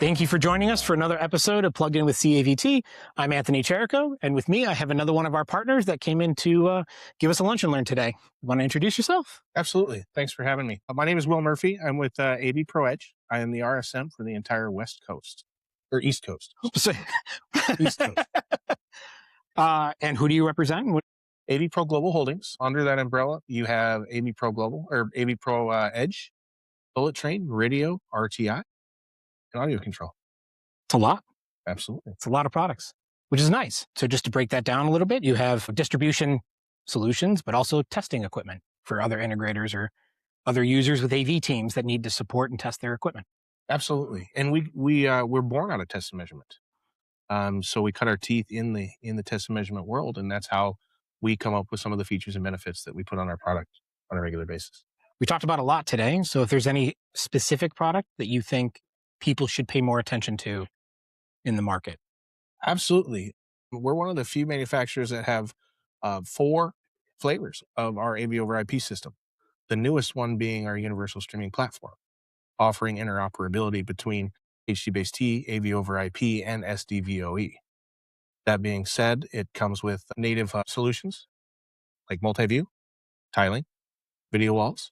Thank you for joining us for another episode of Plugged In with CAVT. I'm Anthony Cherico, and with me, I have another one of our partners that came in to give us a lunch and learn today. Want to introduce yourself? Absolutely. Thanks for having me. My name is Will Murphy. I'm with AV Pro Edge. I am the RSM for the entire West Coast, or East Coast. East Coast. And who do you represent? AV Pro Global Holdings. Under that umbrella, you have AV Pro Global, or AV Pro Edge, Bullet Train, Radio, RTI, and audio control. It's a lot. Absolutely. It's a lot of products, which is nice. So just to break that down a little bit, you have distribution solutions, but also testing equipment for other integrators or other users with AV teams that need to support and test their equipment. Absolutely. And we're born out of test and measurement. So we cut our teeth in the test and measurement world, and that's how we come up with some of the features and benefits that we put on our product on a regular basis. We talked about a lot today. So if there's any specific product that you think people should pay more attention to in the market. Absolutely. We're one of the few manufacturers that have 4 flavors of our AV over IP system. The newest one being our universal streaming platform, offering interoperability between HDBaseT, AV over IP, and SDVOE. That being said, it comes with native solutions like MultiView, tiling, video walls,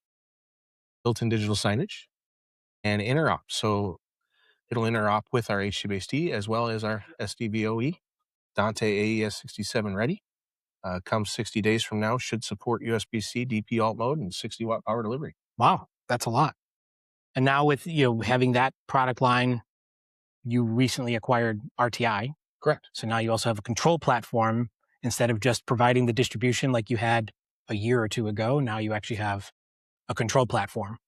built-in digital signage, and interop. So it'll interop with our HDBaseT as well as our SDVOE. Dante AES67 ready. Comes 60 days from now, should support USB-C, DP Alt Mode, and 60-watt power delivery. Wow, that's a lot. And now with having that product line, you recently acquired RTI. Correct. So now you also have a control platform. Instead of just providing the distribution like you had a year or two ago, now you actually have a control platform.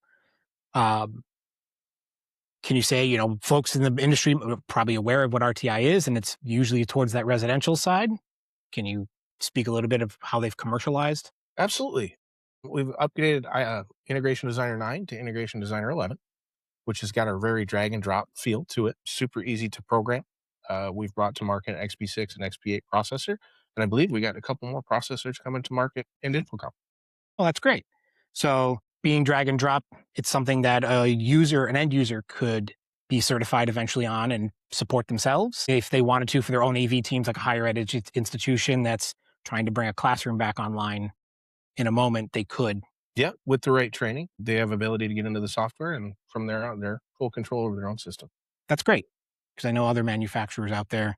Can you say, folks in the industry are probably aware of what RTI is, and it's usually towards that residential side. Can you speak a little bit of how they've commercialized? Absolutely. We've upgraded Integration Designer 9 to Integration Designer 11, which has got a very drag and drop feel to it. Super easy to program. We've brought to market an XP6 and XP8 processor, and I believe we got a couple more processors coming to market in Infocom. Well, that's great. So being drag and drop, it's something that an end user could be certified eventually on and support themselves if they wanted to for their own AV teams, like a higher ed institution that's trying to bring a classroom back online in a moment, they could. Yeah, with the right training, they have ability to get into the software, and from there on, they're full control over their own system. That's great, because I know other manufacturers out there,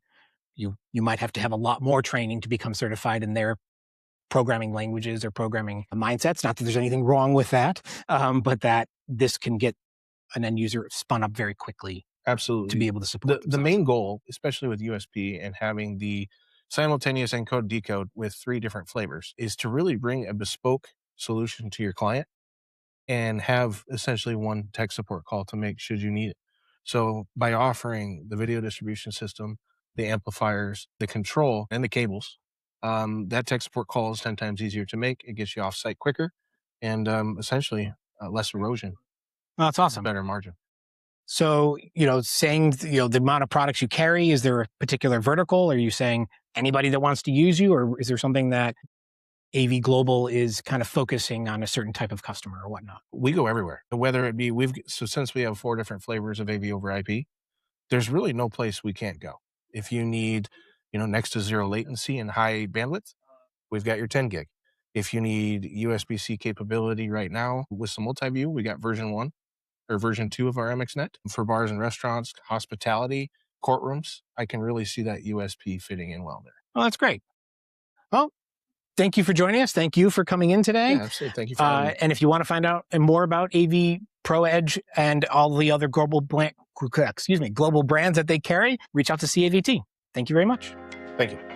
you might have to have a lot more training to become certified in their programming languages or programming mindsets. Not that there's anything wrong with that, but that this can get an end user spun up very quickly. Absolutely. To be able to support the main goal, especially with USB and having the simultaneous encode decode with 3 different flavors, is to really bring a bespoke solution to your client and have essentially one tech support call to make should you need it. So by offering the video distribution system, the amplifiers, the control, and the cables, that tech support call is 10 times easier to make. It gets you off site quicker and essentially less erosion. Well, that's awesome. Better margin. So, saying, the amount of products you carry, is there a particular vertical? Are you saying anybody that wants to use you, or is there something that AV Global is kind of focusing on a certain type of customer or whatnot? We go everywhere, whether it be, since we have 4 different flavors of AV over IP, there's really no place we can't go. If you need, next to zero latency and high bandwidth, we've got your 10 gig. If you need USB-C capability right now with some MultiView, we got version 1 or version 2 of our MXNet. For bars and restaurants, hospitality, courtrooms, I can really see that USB fitting in well there. Oh, that's great. Well, thank you for joining us. Thank you for coming in today. Yeah, absolutely. Thank you for having me. And if you want to find out more about AV Pro Edge and all the other global brands that they carry, reach out to CAVT. Thank you very much. Thank you.